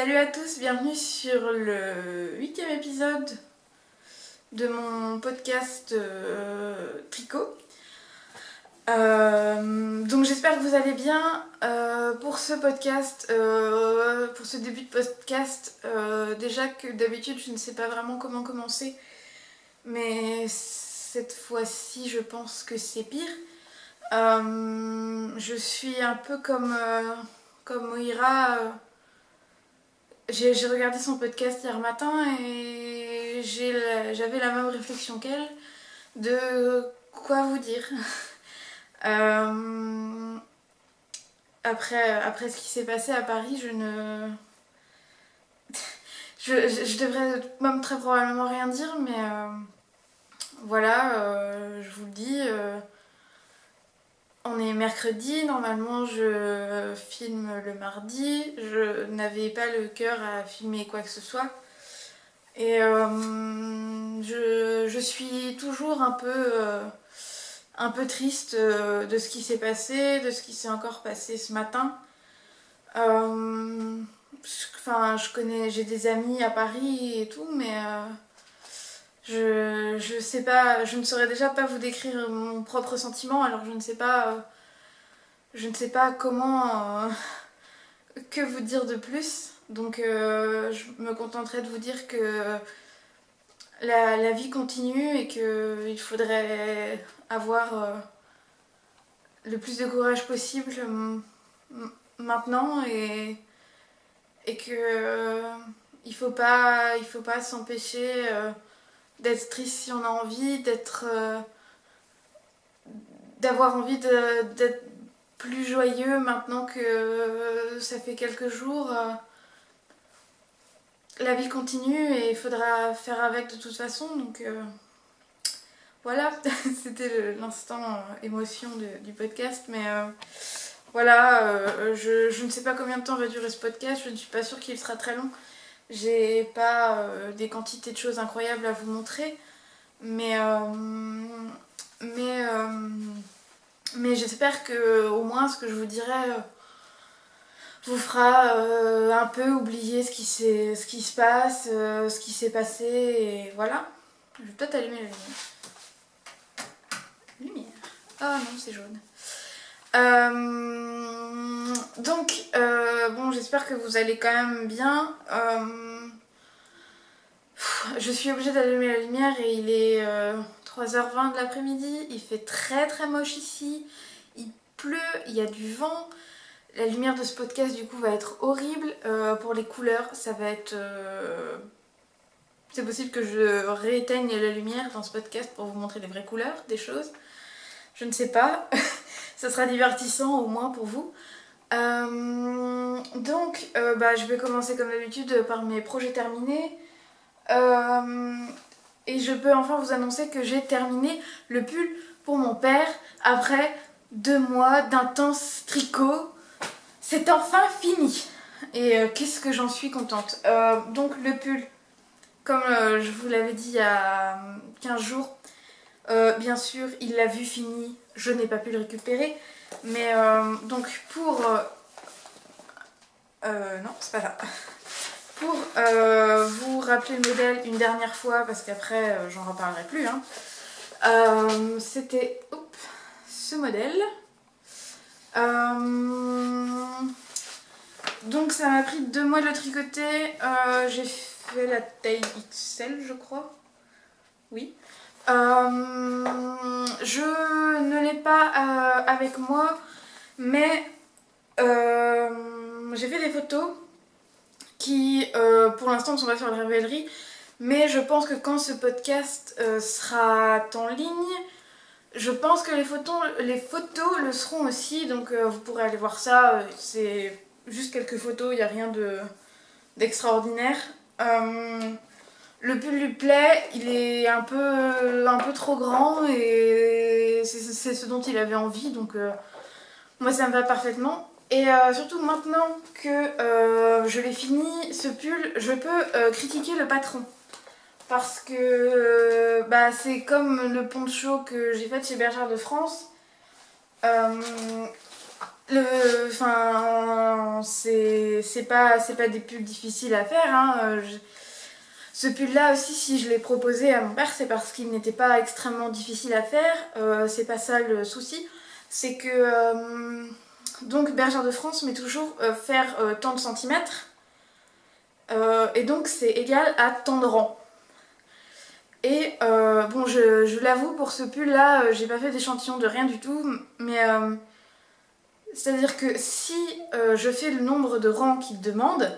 Salut à tous, bienvenue sur le 8e épisode de mon podcast Tricot. Donc j'espère que vous allez bien. Pour ce podcast, pour ce début de podcast, déjà que d'habitude je ne sais pas vraiment comment commencer, mais cette fois-ci je pense que c'est pire. Je suis un peu comme Moira. J'ai regardé son podcast hier matin et j'avais la même réflexion qu'elle de quoi vous dire. Après ce qui s'est passé à Paris, je devrais même très probablement rien dire, mais voilà, je vous le dis. On est mercredi, normalement je filme le mardi, je n'avais pas le cœur à filmer quoi que ce soit. Et je suis toujours un peu triste de ce qui s'est passé, de ce qui s'est encore passé ce matin. J'ai des amis à Paris et tout, mais je sais pas, je ne saurais déjà pas vous décrire mon propre sentiment, alors je ne sais pas comment que vous dire de plus. Donc je me contenterai de vous dire que la vie continue et qu'il faudrait avoir le plus de courage possible maintenant et que il faut pas s'empêcher d'être triste si on a envie, d'avoir envie d'être plus joyeux maintenant que ça fait quelques jours. La vie continue et il faudra faire avec de toute façon, donc voilà, c'était l'instant émotion du podcast, mais voilà, je ne sais pas combien de temps va durer ce podcast, je ne suis pas sûre qu'il sera très long. J'ai pas des quantités de choses incroyables à vous montrer, mais j'espère que au moins ce que je vous dirai vous fera un peu oublier ce qui se passe, ce qui s'est passé, et voilà. Je vais peut-être allumer la lumière. Ah non, c'est jaune. Donc, bon, j'espère que vous allez quand même bien. Je suis obligée d'allumer la lumière et il est 3h20 de l'après-midi. Il fait très très moche ici. Il pleut, il y a du vent. La lumière de ce podcast du coup va être horrible. Pour les couleurs, ça va être... C'est possible que je rééteigne la lumière dans ce podcast pour vous montrer les vraies couleurs des choses. Je ne sais pas. Ça sera divertissant au moins pour vous. Donc, je vais commencer comme d'habitude par mes projets terminés. Et je peux enfin vous annoncer que j'ai terminé le pull pour mon père après 2 mois d'intense tricot. C'est enfin fini. Et qu'est-ce que j'en suis contente. Donc le pull, comme je vous l'avais dit il y a 15 jours, bien sûr il l'a vu fini, je n'ai pas pu le récupérer. Mais donc pour... non, c'est pas ça. Pour vous rappeler le modèle une dernière fois, parce qu'après j'en reparlerai plus, hein. C'était ce modèle. Donc ça m'a pris 2 mois de le tricoter. J'ai fait la taille XL, je crois. Oui. Je ne l'ai pas avec moi, mais j'ai fait des photos qui pour l'instant ne sont pas sur la Ravelry, mais je pense que quand ce podcast sera en ligne, je pense que les photos le seront aussi, donc vous pourrez aller voir ça. C'est juste quelques photos, il n'y a rien d'extraordinaire. Le pull lui plaît, il est un peu trop grand et c'est ce dont il avait envie, donc moi ça me va parfaitement. Et surtout maintenant que je l'ai fini, ce pull, je peux critiquer le patron. Parce que c'est comme le poncho que j'ai fait chez Bergère de France. c'est pas des pulls difficiles à faire, hein. Ce pull là aussi, si je l'ai proposé à mon père, c'est parce qu'il n'était pas extrêmement difficile à faire. C'est pas ça le souci, c'est que donc Bergère de France met toujours faire tant de centimètres, et donc c'est égal à tant de rangs. Et bon, je l'avoue, pour ce pull là, j'ai pas fait d'échantillon de rien du tout, mais c'est à dire que si je fais le nombre de rangs qu'il demande,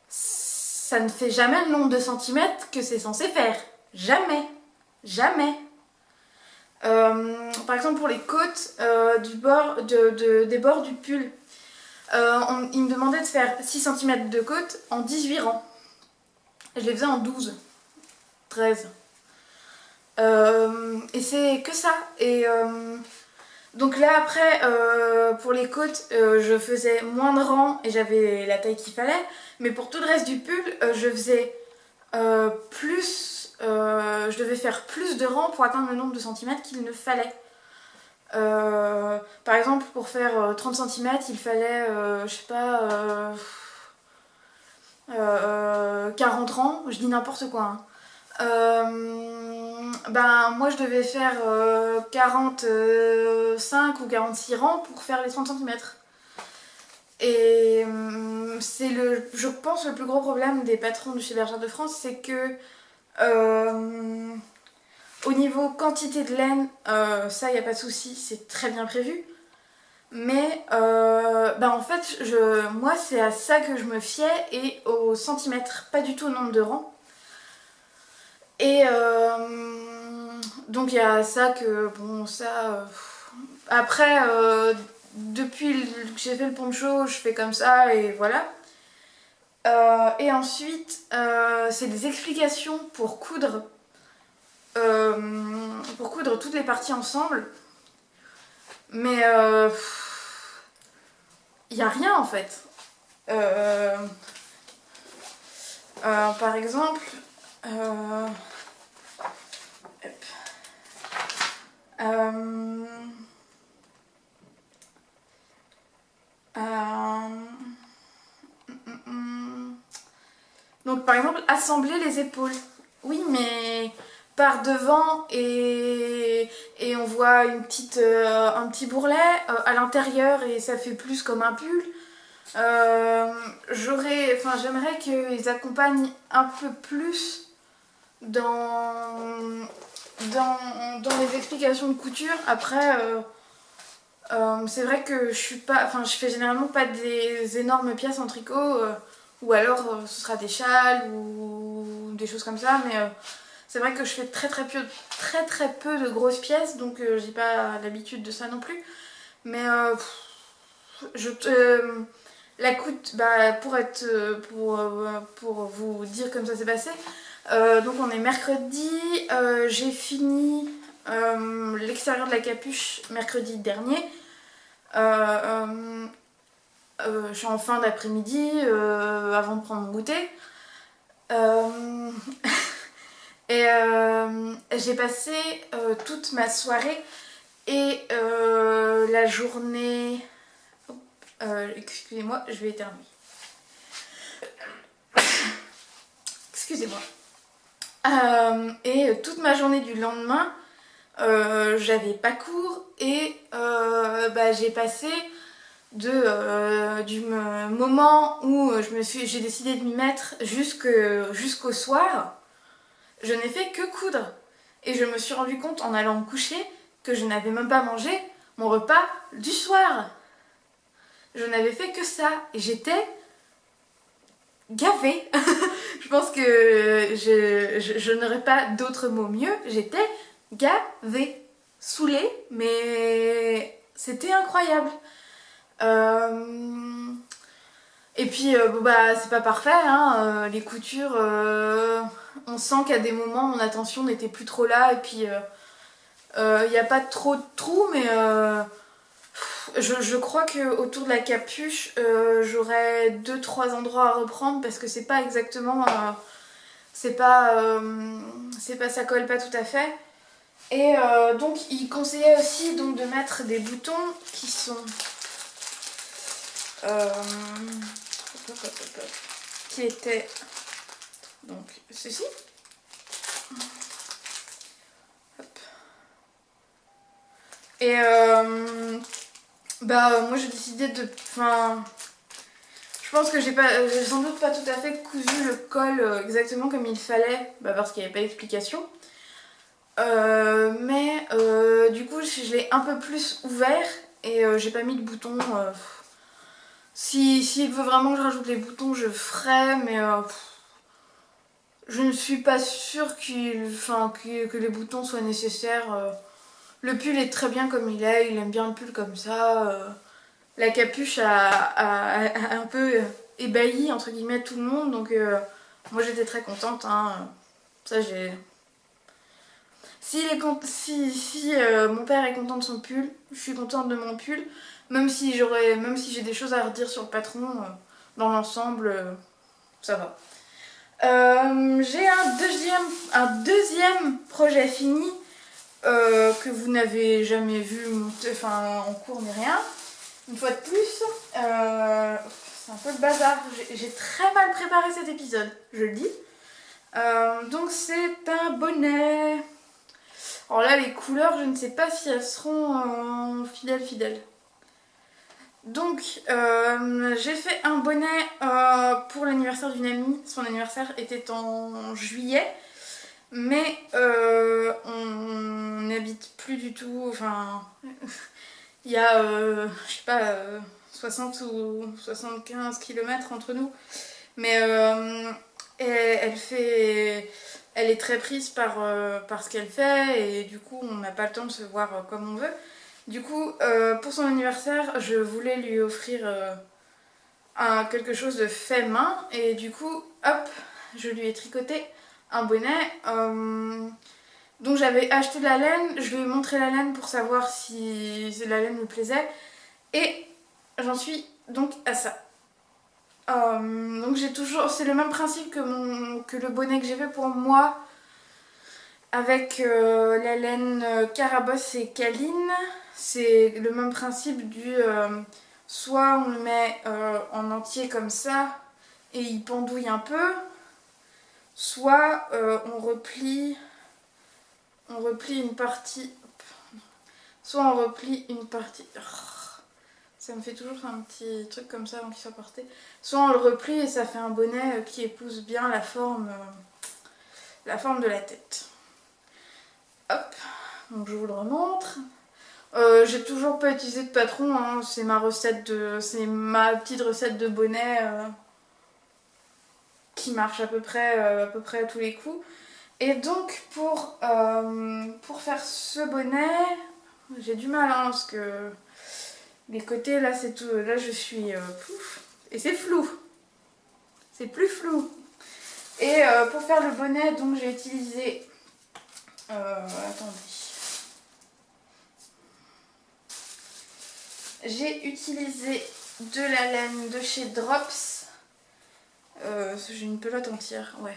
ça ne fait jamais le nombre de centimètres que c'est censé faire. Jamais. Jamais. Par exemple, pour les côtes des bords du pull, il me demandait de faire 6 cm de côte en 18 rangs. Je les faisais en 12, 13. Et c'est que ça. Et donc là, après, pour les côtes, je faisais moins de rangs et j'avais la taille qu'il fallait. Mais pour tout le reste du pull, je faisais je devais faire plus de rangs pour atteindre le nombre de centimètres qu'il ne fallait. Par exemple, pour faire 30 cm, il fallait, je sais pas, 40 rangs, je dis n'importe quoi, hein. Ben, moi je devais faire 45 ou 46 rangs pour faire les 30 cm. Et c'est je pense, le plus gros problème des patrons de chez Bergère de France, c'est que au niveau quantité de laine, ça y a pas de souci, c'est très bien prévu. Mais en fait, moi c'est à ça que je me fiais, et au centimètre, pas du tout au nombre de rangs. Et donc il y a ça que, bon, ça... après, depuis que j'ai fait le poncho, je fais comme ça et voilà. Et ensuite, c'est des explications pour coudre toutes les parties ensemble. Mais il n'y a rien en fait. Par exemple, donc par exemple, assembler les épaules. Oui, mais par devant et on voit un petit bourrelet à l'intérieur et ça fait plus comme un pull. J'aimerais qu'ils accompagnent un peu plus dans les explications de couture. Après, c'est vrai que je fais généralement pas des énormes pièces en tricot, ou alors ce sera des châles ou des choses comme ça, mais c'est vrai que je fais très peu de grosses pièces, donc j'ai pas l'habitude de ça non plus. Mais la coûte, pour vous dire comme ça s'est passé, donc on est mercredi, j'ai fini l'extérieur de la capuche mercredi dernier. Je suis en fin d'après-midi, avant de prendre mon goûter. Et j'ai passé toute ma soirée et la journée... excusez-moi, je vais éternuer. Excusez-moi. Et toute ma journée du lendemain, j'avais pas cours et j'ai passé du moment où j'ai décidé de m'y mettre jusqu'au soir. Je n'ai fait que coudre. Et je me suis rendu compte en allant me coucher que je n'avais même pas mangé mon repas du soir. Je n'avais fait que ça. Et j'étais gavée. Je pense que je n'aurais pas d'autre mot mieux. J'étais gavée. Saoulée, mais c'était incroyable. Et puis, c'est pas parfait, hein. Les coutures, on sent qu'à des moments, mon attention n'était plus trop là. Et puis, il n'y a pas trop de trous, mais je crois qu'autour de la capuche, j'aurais 2-3 endroits à reprendre parce que c'est pas exactement... ça colle pas tout à fait. Et donc, il conseillait aussi donc, de mettre des boutons qui sont... qui était donc ceci. Hop. Et moi j'ai décidé de... Enfin, je pense que j'ai sans doute pas tout à fait cousu le col exactement comme il fallait, parce qu'il n'y avait pas d'explication. Du coup je l'ai un peu plus ouvert et j'ai pas mis de boutons. S'il veut vraiment que je rajoute les boutons, je ferai, mais je ne suis pas sûre que les boutons soient nécessaires. Le pull est très bien comme il aime bien le pull comme ça. La capuche a un peu ébahi entre guillemets tout le monde, donc moi j'étais très contente. Hein. Ça j'ai... Si mon père est content de son pull, je suis contente de mon pull. Même si j'ai des choses à redire sur le patron, dans l'ensemble, ça va. J'ai un deuxième projet fini que vous n'avez jamais vu monter, en cours ni rien. Une fois de plus, c'est un peu le bazar. J'ai très mal préparé cet épisode, je le dis. Donc c'est un bonnet. Alors là, les couleurs, je ne sais pas si elles seront fidèles. Donc, j'ai fait un bonnet pour l'anniversaire d'une amie. Son anniversaire était en juillet. Mais on n'habite plus du tout. Enfin, il y a, je sais pas, 60 ou 75 km entre nous. Mais elle est très prise par ce qu'elle fait et du coup on n'a pas le temps de se voir comme on veut. Du coup pour son anniversaire je voulais lui offrir quelque chose de fait main et du coup hop je lui ai tricoté un bonnet. Donc j'avais acheté de la laine, je lui ai montré la laine pour savoir si la laine me plaisait et j'en suis donc à ça. Donc c'est le même principe que le bonnet que j'ai fait pour moi avec la laine Carabosse et Caline. C'est le même principe soit on le met en entier comme ça et il pendouille un peu, soit on replie une partie, soit on replie une partie. Ça me fait toujours un petit truc comme ça avant qu'il soit porté. Soit on le replie et ça fait un bonnet qui épouse bien la forme de la tête. Hop, donc je vous le remontre. J'ai toujours pas utilisé de patron, hein. C'est ma petite recette de bonnet qui marche à peu près à tous les coups. Et donc pour faire ce bonnet, j'ai du mal hein, parce que les côtés là c'est tout, là je suis pouf, et c'est flou, c'est plus flou. Et pour faire le bonnet donc j'ai utilisé j'ai utilisé de la laine de chez Drops. J'ai une pelote entière, ouais.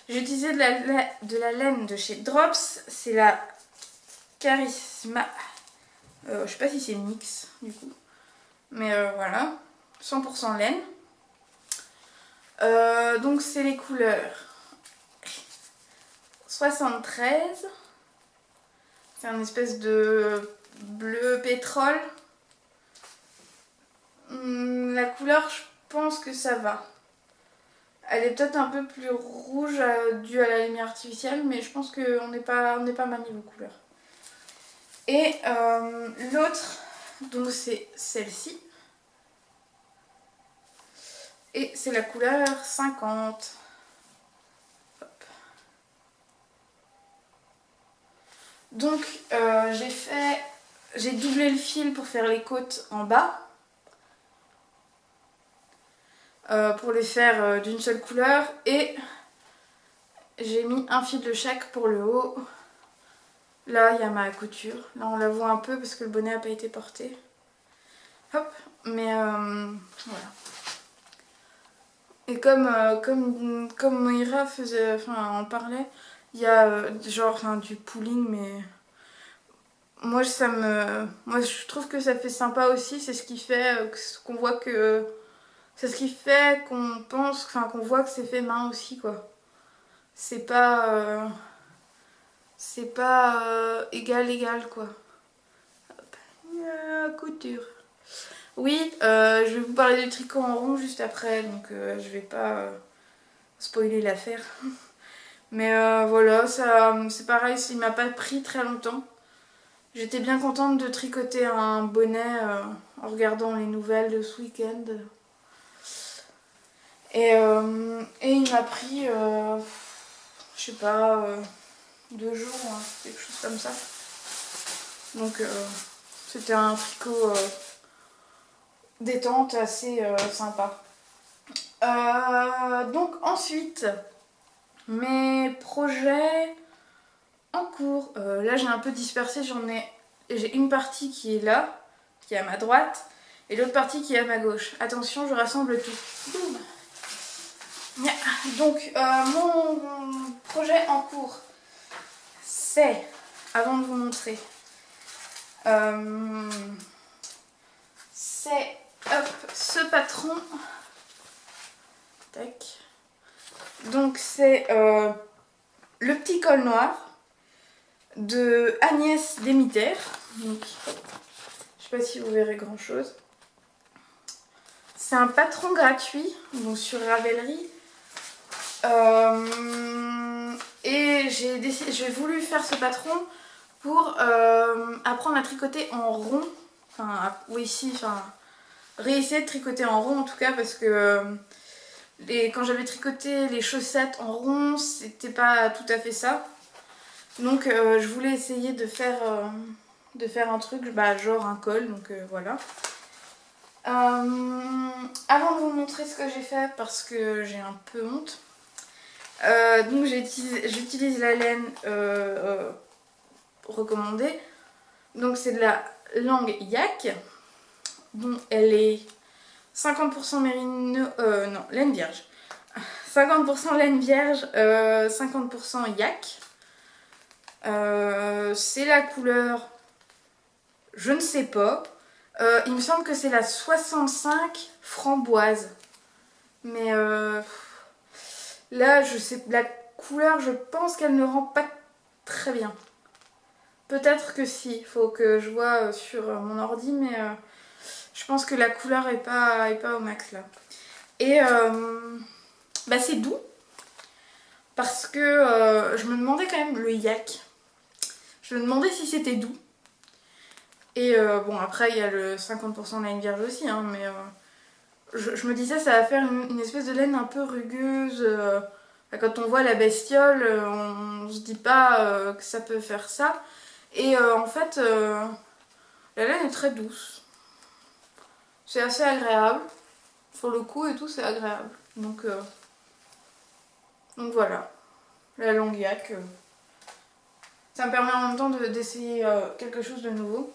J'ai utilisé de la laine de chez Drops, c'est la Charisma. Je sais pas si c'est mix du coup. Mais voilà, 100% laine. Donc c'est les couleurs 73. C'est un espèce de bleu pétrole. La couleur, je pense que ça va. Elle est peut-être un peu plus rouge due à la lumière artificielle, mais je pense qu'on n'est pas mal niveau couleur. Et l'autre, donc c'est celle-ci. Et c'est la couleur 50. Hop. Donc j'ai doublé le fil pour faire les côtes en bas. Pour les faire d'une seule couleur. Et j'ai mis un fil de chaque pour le haut. Là, il y a ma couture. Là, on la voit un peu parce que le bonnet n'a pas été porté. Hop, mais voilà. Et comme Moira en parlait, il y a du pooling, mais moi je trouve que ça fait sympa aussi, c'est ce qui fait qu'on voit que c'est ce qui fait qu'on pense, enfin qu'on voit que c'est fait main aussi quoi. C'est pas égal égal quoi. Couture. Oui, je vais vous parler du tricot en rond juste après, donc je vais pas spoiler l'affaire. Mais voilà, ça c'est pareil, il m'a pas pris très longtemps. J'étais bien contente de tricoter un bonnet en regardant les nouvelles de ce week-end. Et il m'a pris, je sais pas, 2 jours, hein, quelque chose comme ça. Donc c'était un tricot détente assez sympa. Donc ensuite, mes projets en cours. Là j'ai un peu dispersé, j'ai une partie qui est là, qui est à ma droite, et l'autre partie qui est à ma gauche. Attention, je rassemble tout. Boum. Donc mon projet en cours, c'est, avant de vous montrer, c'est ce patron. Tac. Donc c'est le petit col noir de Agnès Demeter. Donc, je sais pas si vous verrez grand chose. C'est un patron gratuit, donc sur Ravelry. Et j'ai voulu faire ce patron pour apprendre à tricoter en rond. Enfin, réessayer de tricoter en rond en tout cas, parce que quand j'avais tricoté les chaussettes en rond, c'était pas tout à fait ça. Donc je voulais essayer de faire un truc, genre un col, donc voilà. Avant de vous montrer ce que j'ai fait, parce que j'ai un peu honte, donc j'utilise la laine recommandée. Donc c'est de la langue yak, dont elle est 50% mérino, non, laine vierge. 50% laine vierge, 50% yak. C'est la couleur, je ne sais pas. Il me semble que c'est la 65 framboise. Mais là, je sais, la couleur, je pense qu'elle ne rend pas très bien. Peut-être que si, il faut que je vois sur mon ordi, mais je pense que la couleur est pas au max là. Et c'est doux, parce que je me demandais quand même le yak. Je me demandais si c'était doux. Et bon, après, il y a le 50% de laine vierge aussi, hein, mais je me disais, ça va faire une espèce de laine un peu rugueuse. Quand on voit la bestiole, on se dit pas que ça peut faire ça. Et en fait, la laine est très douce. C'est assez agréable. Sur le coup et tout, c'est agréable. Donc voilà, la langue yak. Ça me permet en même temps d'essayer quelque chose de nouveau.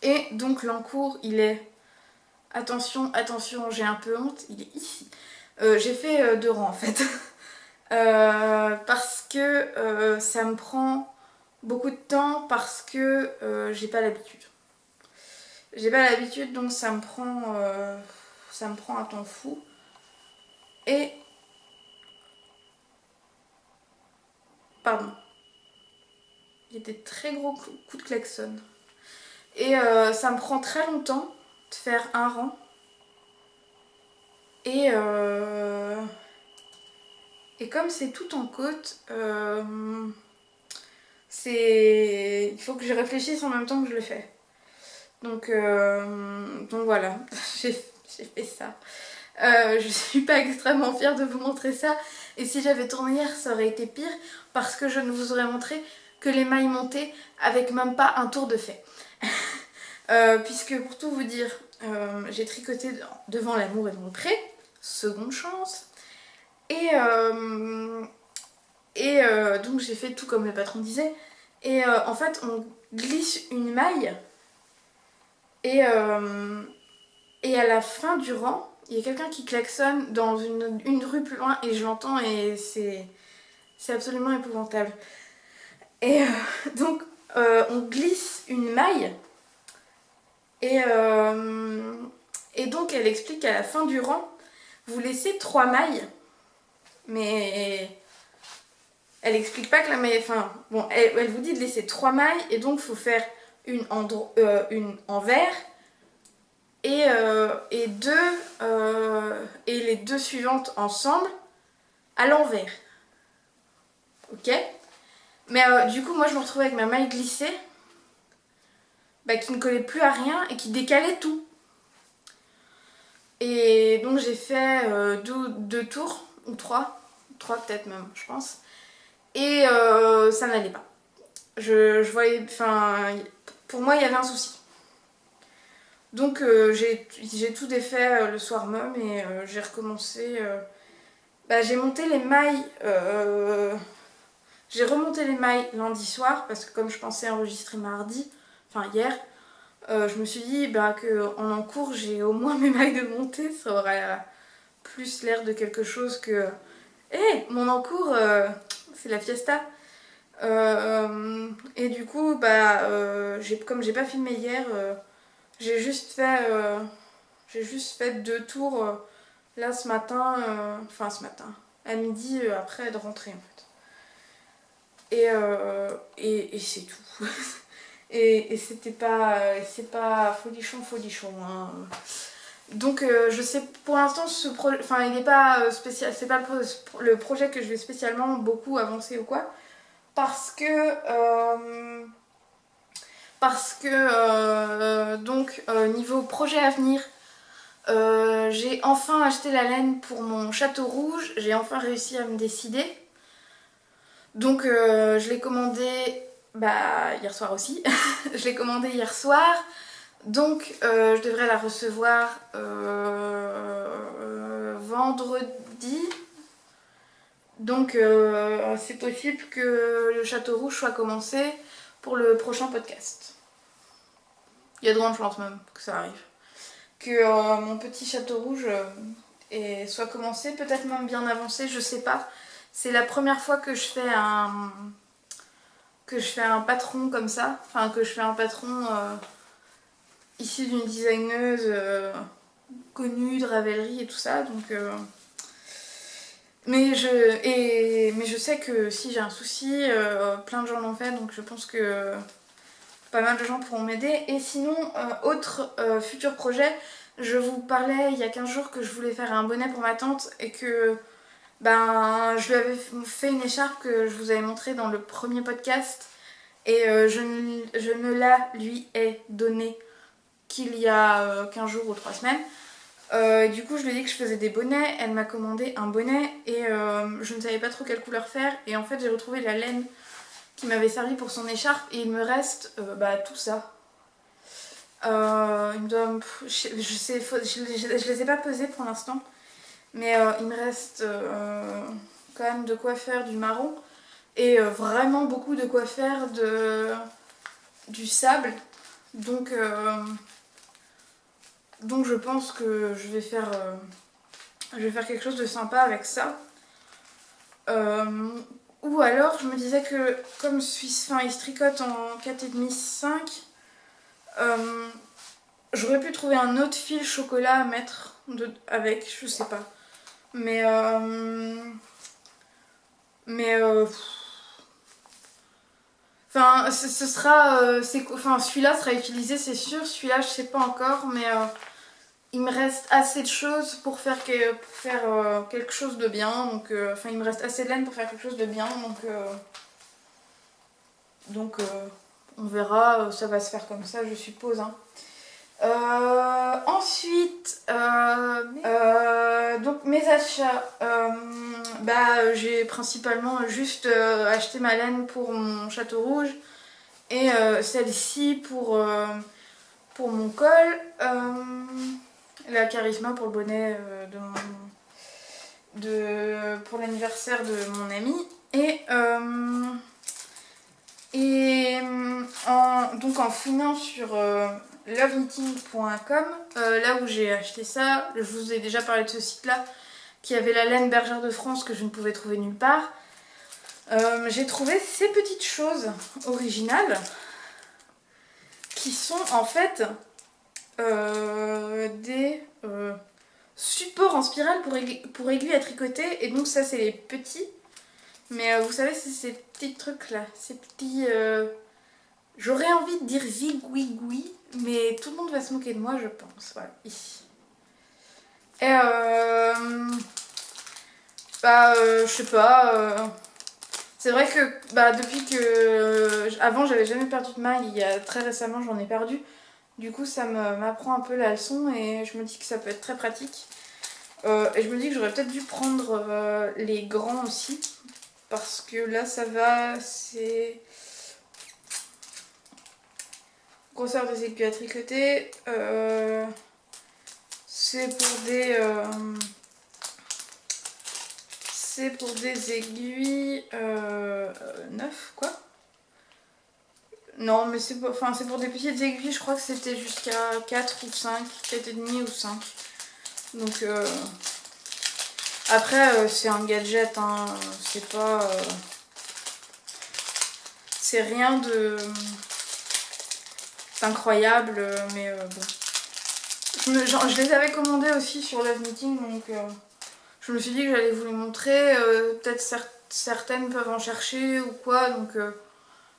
Et donc l'encours, il est... Attention, j'ai un peu honte, il est ici. J'ai fait 2 rangs en fait. Parce que ça me prend beaucoup de temps, parce que j'ai pas l'habitude. J'ai pas l'habitude, donc ça me prend un temps fou. Et... Pardon. Il y a des très gros coups de klaxon. Et ça me prend très longtemps de faire un rang. Et comme c'est tout en côte, il faut que je réfléchisse en même temps que je le fais. Donc voilà, j'ai fait ça. Je suis pas extrêmement fière de vous montrer ça. Et si j'avais tourné hier, ça aurait été pire, parce que je ne vous aurais montré que les mailles montées avec même pas un tour de fait. Puisque pour tout vous dire, j'ai tricoté devant l'amour et dans le pré, seconde chance. Et donc j'ai fait tout comme le patron disait. Et en fait on glisse une maille. Et à la fin du rang, il y a quelqu'un qui klaxonne dans une rue plus loin, et je l'entends, et c'est absolument épouvantable. Et donc on glisse une maille et donc elle explique qu'à la fin du rang, vous laissez 3 mailles, mais elle explique pas que la maille... Enfin, bon, elle vous dit de laisser 3 mailles et donc il faut faire une en vert et les 2 suivantes ensemble à l'envers. Ok ? Mais du coup, moi je me retrouvais avec ma maille glissée qui ne collait plus à rien et qui décalait tout. Et donc j'ai fait 2 tours, ou 3 peut-être même, je pense. Et ça n'allait pas. Je voyais, enfin, pour moi il y avait un souci. Donc j'ai tout défait le soir même et j'ai recommencé. J'ai monté les mailles. J'ai remonté les mailles lundi soir parce que comme je pensais enregistrer mardi, enfin hier, je me suis dit qu'en cours j'ai au moins mes mailles de montée, ça aurait plus l'air de quelque chose que mon encours c'est la fiesta. Et du coup comme j'ai pas filmé hier, j'ai juste fait 2 tours là ce matin, à midi après de rentrer en fait. Et c'est tout. Et c'est pas folichon hein. Donc je sais pour l'instant ce projet, enfin il n'est pas spécial, c'est pas le projet que je vais spécialement beaucoup avancer ou quoi, parce que niveau projet à venir, j'ai enfin acheté la laine pour mon château rouge, j'ai enfin réussi à me décider. Donc je l'ai commandé hier soir aussi. Je l'ai commandé hier soir. Donc je devrais la recevoir vendredi. Donc c'est possible que le château rouge soit commencé pour le prochain podcast. Il y a de grandes chances même que ça arrive. Que mon petit château rouge soit commencé, peut-être même bien avancé, je sais pas. C'est la première fois que je fais un patron comme ça, enfin que je fais un patron issu d'une designeuse connue de Ravelry et tout ça, donc mais je sais que si j'ai un souci, plein de gens l'ont fait, donc je pense que pas mal de gens pourront m'aider. Et sinon, autre futur projet, je vous parlais il y a 15 jours que je voulais faire un bonnet pour ma tante et que je lui avais fait une écharpe que je vous avais montrée dans le premier podcast et je ne la lui ai donnée qu'il y a 15 jours ou 3 semaines. Du coup je lui ai dit que je faisais des bonnets, elle m'a commandé un bonnet et je ne savais pas trop quelle couleur faire et en fait j'ai retrouvé la laine qui m'avait servi pour son écharpe et il me reste tout ça. Il me doit, je les ai pas pesés pour l'instant, mais il me reste quand même de quoi faire du marron et vraiment beaucoup de quoi faire du sable. Donc je pense que je vais faire quelque chose de sympa avec ça. Ou alors je me disais que comme Suisse Fin il se tricote en 4,5 5, j'aurais pu trouver un autre fil chocolat à mettre avec, je sais pas. Mais enfin ce sera celui-là sera utilisé c'est sûr, celui-là je sais pas encore, mais il me reste assez de choses pour faire quelque chose de bien, donc il me reste assez de laine pour faire quelque chose de bien, donc on verra, ça va se faire comme ça je suppose hein. Ensuite donc mes achats, j'ai principalement juste acheté ma laine pour mon château rouge et celle-ci pour mon col, la Charisma pour le bonnet pour l'anniversaire de mon ami donc en fouinant sur loveknitting.com, là où j'ai acheté ça, je vous ai déjà parlé de ce site là qui avait la laine bergère de France que je ne pouvais trouver nulle part. J'ai trouvé ces petites choses originales. qui sont en fait des supports en spirale pour aiguilles à tricoter. Et donc ça c'est les petits. Mais vous savez, c'est ces petits trucs là, ces petits... J'aurais envie de dire zigouigoui, mais tout le monde va se moquer de moi, je pense. Voilà, ici. Et je sais pas... C'est vrai que depuis que... avant, j'avais jamais perdu de maille, il y a très récemment, j'en ai perdu. Du coup, ça m'apprend un peu la leçon et je me dis que ça peut être très pratique. Et je me dis que j'aurais peut-être dû prendre les grands aussi. Parce que là, ça va, c'est... Grosseur des aiguilles à tricoter. C'est pour des aiguilles... 9, quoi. Non, mais c'est pour des petites aiguilles, je crois que c'était jusqu'à 4 ou 5, 4,5 ou 5. Donc, après, c'est un gadget, hein, c'est pas... c'est rien de... c'est incroyable, mais bon. Je les avais commandés aussi sur Love Meeting, donc je me suis dit que j'allais vous les montrer. Peut-être certaines peuvent en chercher ou quoi, donc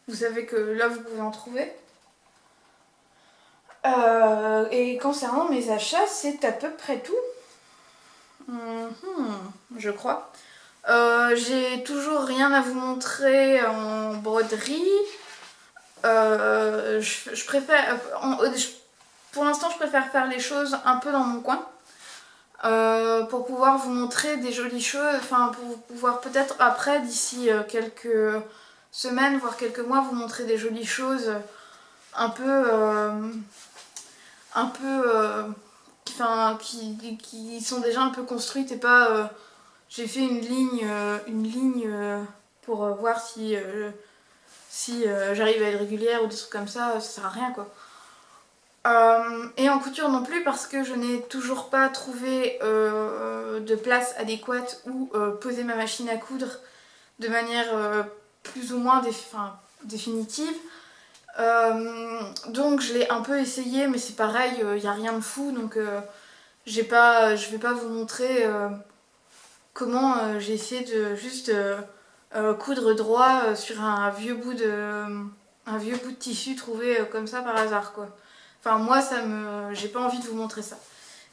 vous savez que là, vous pouvez en trouver. Et concernant mes achats, c'est à peu près tout. Je crois. J'ai toujours rien à vous montrer en broderie. Je préfère... pour l'instant, je préfère faire les choses un peu dans mon coin. Pour pouvoir vous montrer des jolies choses. Enfin, pour pouvoir peut-être après, d'ici quelques semaines, voire quelques mois, vous montrer des jolies choses un peu... qui sont déjà un peu construites et pas j'ai fait une ligne pour voir si j'arrive à être régulière ou des trucs comme ça sert à rien quoi. Et en couture non plus parce que je n'ai toujours pas trouvé de place adéquate où poser ma machine à coudre de manière plus ou moins définitive. Donc je l'ai un peu essayé mais c'est pareil, il n'y a rien de fou donc je vais pas vous montrer comment j'ai essayé de juste coudre droit sur un vieux bout de tissu trouvé comme ça par hasard quoi. Enfin moi j'ai pas envie de vous montrer ça.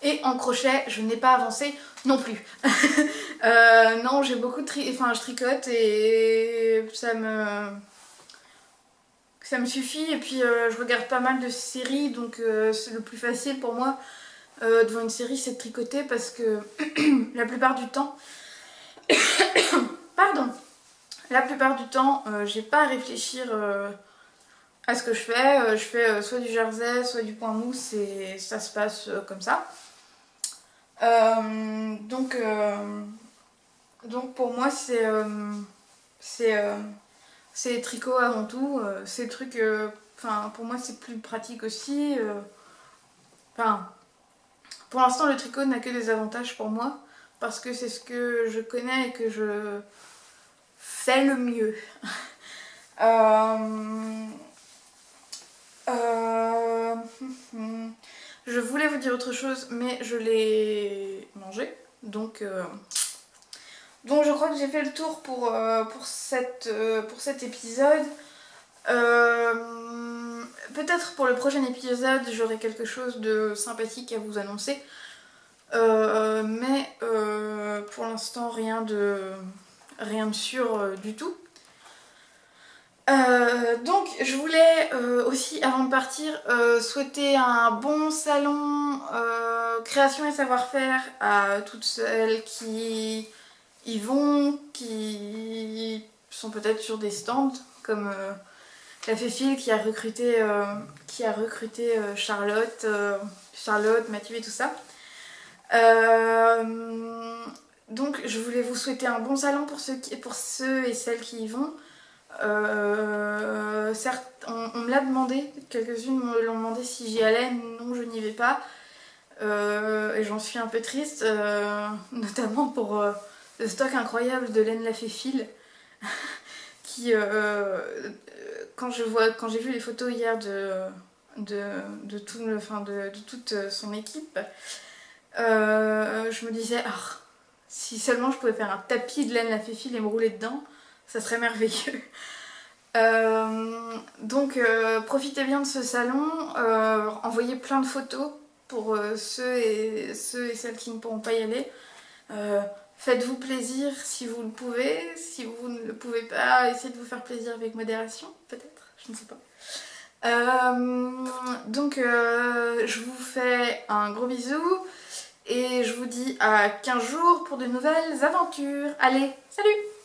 Et en crochet, je n'ai pas avancé non plus. Non, j'ai beaucoup je tricote et ça me suffit et puis je regarde pas mal de séries donc c'est le plus facile pour moi devant une série c'est de tricoter parce que la plupart du temps j'ai pas à réfléchir à ce que je fais. Je fais soit du jersey soit du point mousse et ça se passe comme ça. Donc pour moi c'est tricot avant tout, c'est le truc, pour moi c'est plus pratique aussi. Pour l'instant le tricot n'a que des avantages pour moi, parce que c'est ce que je connais et que je fais le mieux. Je voulais vous dire autre chose, mais je l'ai mangé, donc je crois que j'ai fait le tour pour cet épisode. Peut-être pour le prochain épisode, j'aurai quelque chose de sympathique à vous annoncer. Mais pour l'instant, rien de sûr du tout. Donc je voulais aussi avant de partir souhaiter un bon salon création et savoir-faire à toutes celles qui y vont, qui sont peut-être sur des stands comme la Féfile qui a recruté Charlotte, Mathieu et tout ça. Donc je voulais vous souhaiter un bon salon pour ceux et celles qui y vont. Certes, on me l'a demandé, quelques-unes me l'ont demandé si j'y allais, non je n'y vais pas. Et j'en suis un peu triste, notamment pour le stock incroyable de laine La Féfile qui, quand j'ai vu les photos hier de toute son équipe. Je me disais, ah, si seulement je pouvais faire un tapis de laine la Féfile et me rouler dedans, ça serait merveilleux. Donc profitez bien de ce salon, envoyez plein de photos pour ceux et celles qui ne pourront pas y aller. Faites-vous plaisir si vous le pouvez, si vous ne le pouvez pas, essayez de vous faire plaisir avec modération, peut-être, je ne sais pas. Je vous fais un gros bisou et je vous dis à 15 jours pour de nouvelles aventures. Allez, salut!